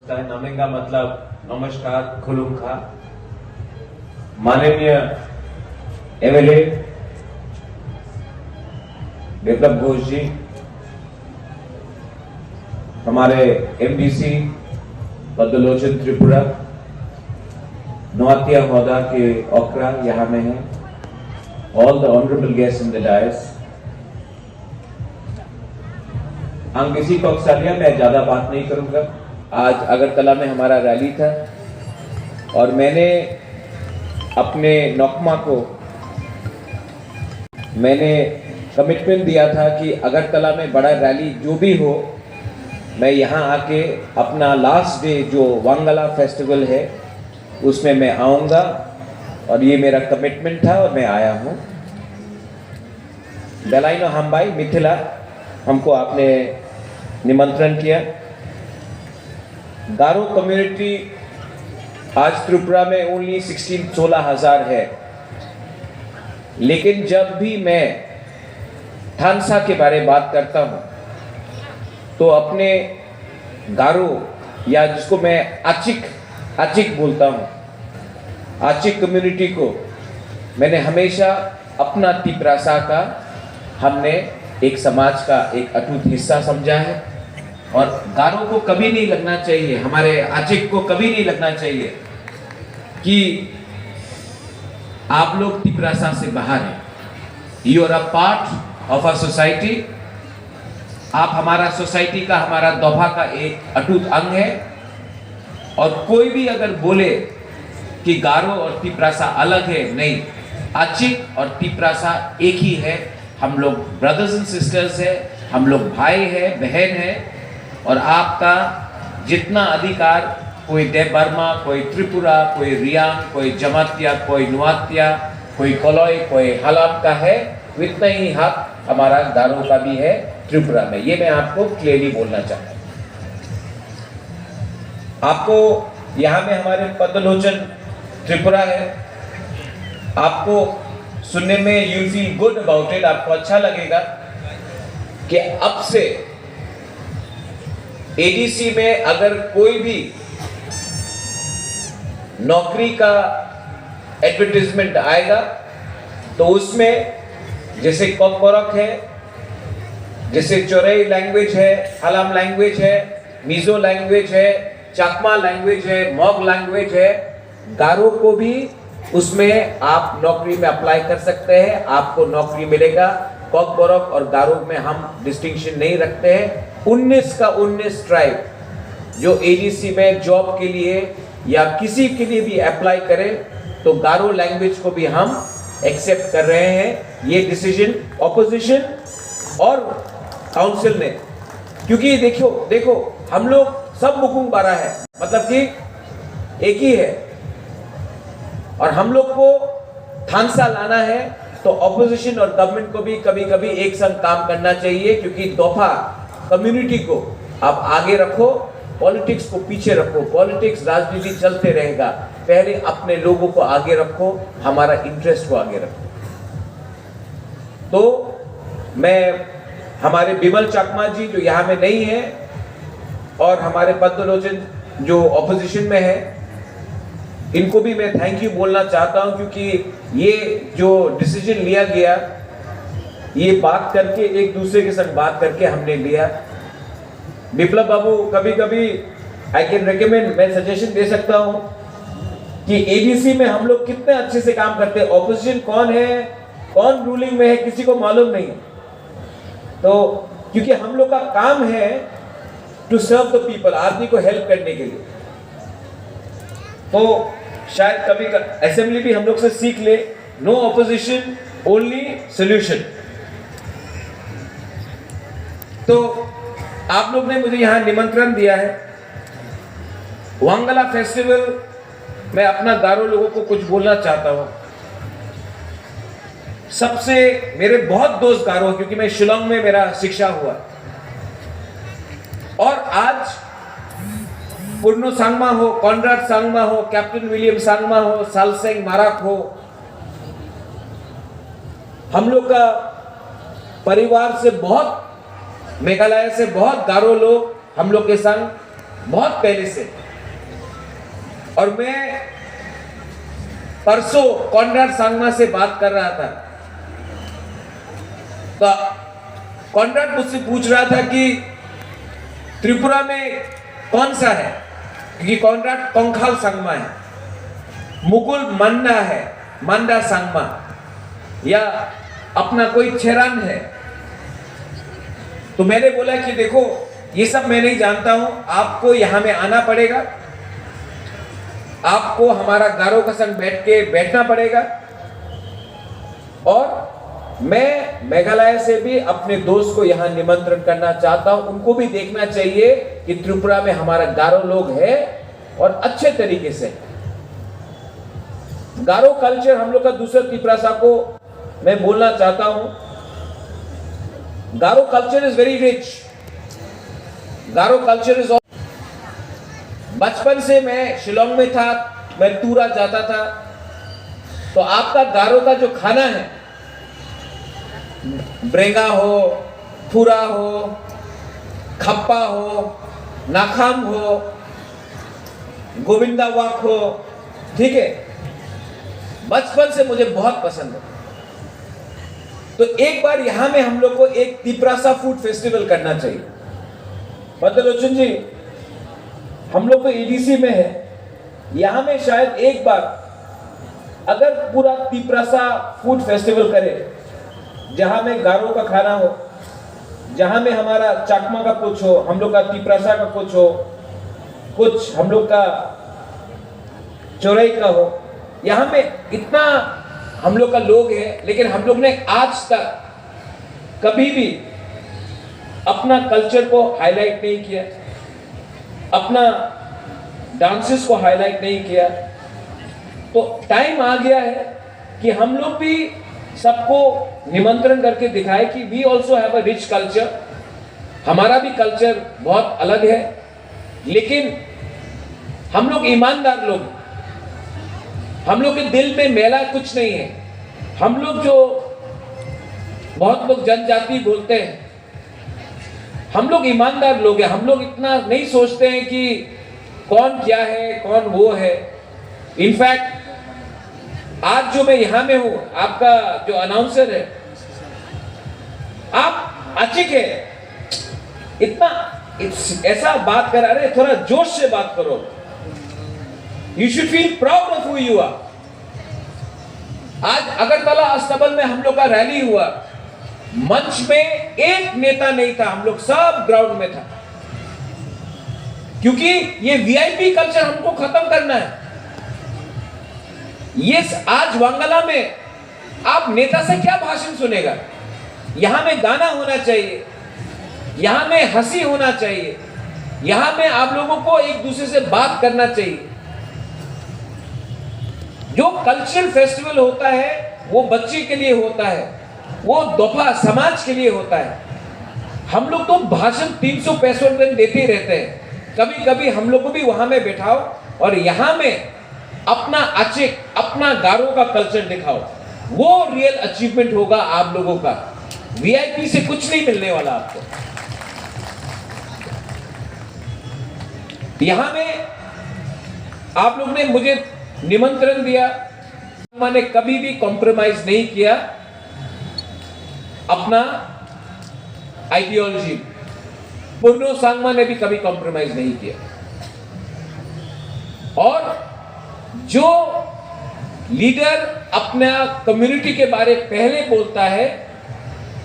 नमन का मतलब नमस्कार खुलुम खा। माननीय एमएलए विप्लव घोष जी, हमारे एमडीसी पद्मलोचन त्रिपुरा, नौतिया महोदय के ओकरा यहाँ में है, all the honourable guest in the dais. किसी को अक्सरिया मैं ज्यादा बात नहीं करूंगा। आज अगरतला में हमारा रैली था और मैंने अपने नौकमा को कमिटमेंट दिया था कि अगरतला में बड़ा रैली जो भी हो, मैं यहाँ आके अपना लास्ट डे जो वांगला फेस्टिवल है उसमें मैं आऊँगा, और ये मेरा कमिटमेंट था और मैं आया हूँ। बेलाइनो हम्बाई मिथिला हमको आपने निमंत्रण किया। गारो कम्युनिटी आज त्रिपुरा में ओनली 16,000 है, लेकिन जब भी मैं थानसा के बारे में बात करता हूँ तो अपने गारो, या जिसको मैं आचिक बोलता हूँ, आचिक कम्युनिटी को मैंने हमेशा अपना तिपरासा का, हमने एक समाज का एक अटूट हिस्सा समझा है। और गारो को कभी नहीं लगना चाहिए, हमारे आचिक को कभी नहीं लगना चाहिए कि आप लोग तिपरासा से बाहर हैं। You are a part of a society. आप हमारा सोसाइटी का, हमारा दोभा का एक अटूट अंग है। और कोई भी अगर बोले कि गारो और तिपरासा अलग है, नहीं, आचिक और तिपरासा एक ही है। हम लोग ब्रदर्स एंड सिस्टर्स है, हम लोग भाई है, बहन है। और आपका जितना अधिकार, कोई देबर्मा, कोई त्रिपुरा, कोई रियांग, कोई जमातिया, कोई नुआतिया, कोई कोलोई, कोई हलाम का है, उतना ही हक हमारा गारो का भी है त्रिपुरा में। ये मैं आपको क्लियरली बोलना चाहता हूँ। आपको यहाँ में हमारे पद्मलोचन त्रिपुरा है, आपको सुनने में you feel good about it, आपको अच्छा लगेगा कि अब से एडीसी में अगर कोई भी नौकरी का एडवर्टाइजमेंट आएगा तो उसमें जैसे कोकबोरक है, जैसे चोरई लैंग्वेज है, हलाम लैंग्वेज है, मिजो लैंग्वेज है, चकमा लैंग्वेज है, मॉग लैंग्वेज है, गारो को भी उसमें आप नौकरी में अप्लाई कर सकते हैं, आपको नौकरी मिलेगा। कोकबोरक और गारो में हम डिस्टिंक्शन नहीं रखते हैं। 19 का 19 ट्राइब जो एडीसी में जॉब के लिए या किसी के लिए भी अप्लाई करें तो गारो लैंग्वेज को भी हम एक्सेप्ट कर रहे हैं। ये डिसीजन ऑपोजिशन और काउंसिल ने, क्योंकि देखो हम लोग सब मुकुंग बारा है, मतलब कि एक ही है, और हम लोग को थानसा लाना है तो ऑपोजिशन और गवर्नमेंट को भी कभी कभी एक संग काम करना चाहिए। क्योंकि दोफा कम्युनिटी को आप आगे रखो, पॉलिटिक्स को पीछे रखो। पॉलिटिक्स, राजनीति चलते रहेगा, पहले अपने लोगों को आगे रखो, हमारा इंटरेस्ट को आगे रखो। तो मैं हमारे बिमल चकमा जी जो यहाँ में नहीं है, और हमारे पद्मलोचन जो ऑपोजिशन में है, इनको भी मैं थैंक यू बोलना चाहता हूं, क्योंकि ये जो डिसीजन लिया गया, ये बात करके, एक दूसरे के साथ बात करके हमने लिया। विप्लव बाबू, कभी कभी आई कैन रिकमेंड, मैं सजेशन दे सकता हूं कि एडीसी में हम लोग कितने अच्छे से काम करते हैं। ऑपोजिशन कौन है, कौन रूलिंग में है, किसी को मालूम नहीं। तो क्योंकि हम लोग का काम है टू सर्व द पीपल, आदमी को हेल्प करने के लिए। तो शायद कभी असेंबली भी हम लोग से सीख ले, नो ऑपोजिशन, ओनली सॉल्यूशन। तो आप लोग ने मुझे यहां निमंत्रण दिया है। वांगला फेस्टिवल, मैं अपना गारो लोगों को कुछ बोलना चाहता हूं। सबसे मेरे बहुत दोस्त गारो, क्योंकि मैं शिलोंग में मेरा शिक्षा हुआ, और आज पुर्नो सांगमा हो, कॉनराड सांगमा हो, कैप्टन विलियम सांगमा हो, सालसेंग माराक हो, हम लोग का परिवार से बहुत, मेघालय से बहुत गारो लोग हम लोग के संग बहुत पहले से। और मैं परसों कॉनराड सांगमा से बात कर रहा था, तो कॉनराड मुझसे पूछ रहा था कि त्रिपुरा में कौन सा है, क्योंकि कॉनराड कोंखाल सांगमा है, मुकुल मंडा है, मंडा सांगमा, या अपना कोई छेरान है। तो मैंने बोला कि देखो ये सब मैं नहीं जानता हूं, आपको यहां में आना पड़ेगा, आपको हमारा गारो का संग बैठना पड़ेगा। और मैं मेघालय से भी अपने दोस्त को यहां निमंत्रण करना चाहता हूं, उनको भी देखना चाहिए कि त्रिपुरा में हमारा गारो लोग है और अच्छे तरीके से। गारो कल्चर हम लोग का दूसरा तिपरासा को मैं बोलना चाहता हूं, Garo culture is very rich. Garo culture is, बचपन से मैं शिलोंग में था, मैं टूरा जाता था, तो आपका गारो का जो खाना है, ब्रेंगा हो, थूरा हो, खप्पा हो, नाखाम हो, गोविंदा वाक हो, ठीक है, बचपन से मुझे बहुत पसंद है। तो एक बार यहां में हम लोग को एक तिपरासा फूड फेस्टिवल करना चाहिए। बदलोचन जी, हम लोग तो एडीसी में है, यहां में शायद एक बार अगर पूरा तिपरासा फूड फेस्टिवल करे, जहां में गारो का खाना हो, जहां में हमारा चाकमा का कुछ हो, हम लोग का तिपरासा का कुछ हो, कुछ हम लोग का चौरई का हो, यहां में इतना हम लोग का लोग है, लेकिन हम लोग ने आज तक कभी भी अपना कल्चर को हाईलाइट नहीं किया, अपना डांसेस को हाईलाइट नहीं किया। तो टाइम आ गया है कि हम लोग भी सबको निमंत्रण करके दिखाए कि we also have a rich culture. हमारा भी कल्चर बहुत अलग है, लेकिन हम लोग ईमानदार लोग, हम लोग के दिल में मैला कुछ नहीं है। हम लोग जो बहुत लोग जनजाति बोलते हैं, हम लोग ईमानदार लोग हैं। हम लोग इतना नहीं सोचते हैं कि कौन क्या है, कौन वो है। इनफैक्ट आज जो मैं यहां में हूं, आपका जो अनाउंसर है, आप अचिक है, इतना ऐसा बात करा रहे, थोड़ा जोश से बात करो। You should feel proud of who you are. आज अगरतला अस्तबल में हम लोग का रैली हुआ, मंच में एक नेता नहीं था, हम लोग सब ग्राउंड में था, क्योंकि ये वीआईपी कल्चर हमको खत्म करना है। ये आज वांगला में आप नेता से क्या भाषण सुनेगा? यहां में गाना होना चाहिए, यहां में हंसी होना चाहिए, यहां में आप लोगों को एक दूसरे से बात करना चाहिए। जो कल्चरल फेस्टिवल होता है वो बच्चे के लिए होता है, वो दोफा समाज के लिए होता है। हम लोग तो भाषण 365 दिन देते रहते हैं, कभी कभी हम लोग को भी वहां में बैठाओ और यहां में अपना अचिक, अपना गारो का कल्चर दिखाओ, वो रियल अचीवमेंट होगा आप लोगों का। वीआईपी से कुछ नहीं मिलने वाला आपको। यहां में आप लोग ने मुझे निमंत्रण दिया, मैंने कभी भी कॉम्प्रोमाइज नहीं किया अपना आइडियोलॉजी। पूर्णो सांगमा ने भी कभी कॉम्प्रोमाइज नहीं किया। और जो लीडर अपना कम्युनिटी के बारे पहले बोलता है,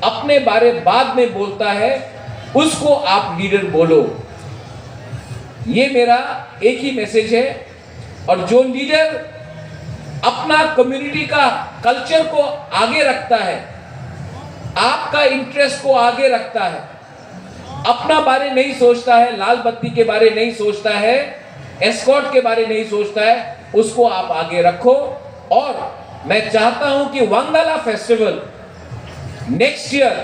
अपने बारे बाद में बोलता है, उसको आप लीडर बोलो। ये मेरा एक ही मैसेज है। और जो लीडर अपना कम्युनिटी का कल्चर को आगे रखता है, आपका इंटरेस्ट को आगे रखता है, अपना बारे नहीं सोचता है, लाल बत्ती के बारे नहीं सोचता है, एस्कॉर्ट के बारे नहीं सोचता है, उसको आप आगे रखो। और मैं चाहता हूं कि वांगला फेस्टिवल नेक्स्ट ईयर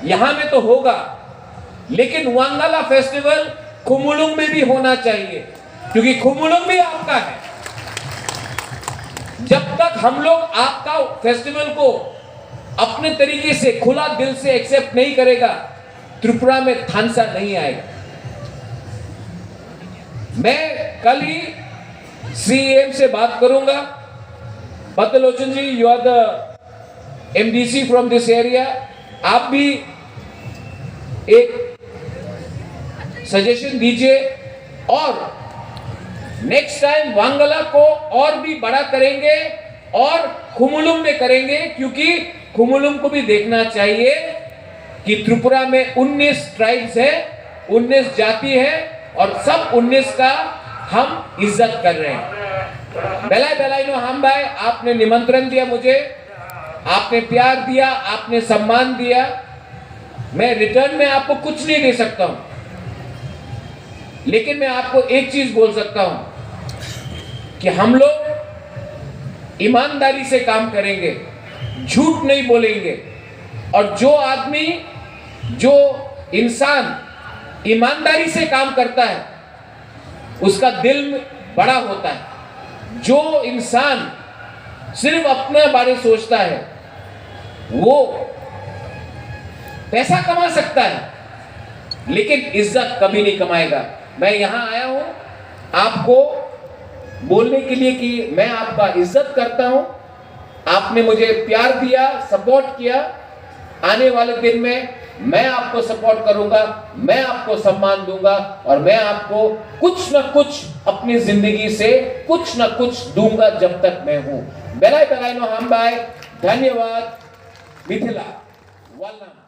यहां में तो होगा, लेकिन वांगला फेस्टिवल खुमुलुंग में भी होना चाहिए, क्योंकि खुमुलुंग भी आपका है। जब तक हम लोग आपका फेस्टिवल को अपने तरीके से खुला दिल से एक्सेप्ट नहीं करेगा, त्रिपुरा में थानसा नहीं आएगा। मैं कल ही सीएम से बात करूंगा। Patlochan ji, you are the MDC from this area, आप भी एक सजेशन दीजिए और नेक्स्ट टाइम वांगला को और भी बड़ा करेंगे और खुमुलुम में करेंगे, क्योंकि खुमुलुम को भी देखना चाहिए कि त्रिपुरा में 19 ट्राइब्स है, 19 जाति है और सब 19 का हम इज्जत कर रहे हैं। बेलाई बेलाई नो हम भाई, आपने निमंत्रण दिया मुझे, आपने प्यार दिया, आपने सम्मान दिया, मैं रिटर्न में आपको कुछ नहीं दे सकता हूं, लेकिन मैं आपको एक चीज बोल सकता हूं कि हम लोग ईमानदारी से काम करेंगे, झूठ नहीं बोलेंगे, और जो आदमी, जो इंसान ईमानदारी से काम करता है उसका दिल बड़ा होता है। जो इंसान सिर्फ अपने बारे में सोचता है वो पैसा कमा सकता है लेकिन इज्जत कभी नहीं कमाएगा। मैं यहां आया हूं आपको बोलने के लिए कि मैं आपका इज्जत करता हूं, आपने मुझे प्यार दिया, सपोर्ट किया। आने वाले दिन में मैं आपको सपोर्ट करूंगा, मैं आपको सम्मान दूंगा और मैं आपको कुछ ना कुछ अपनी जिंदगी से कुछ ना कुछ दूंगा जब तक मैं हूं। बेलाई बेलाई नो हम भाई, धन्यवाद। मिथिला वल्लम।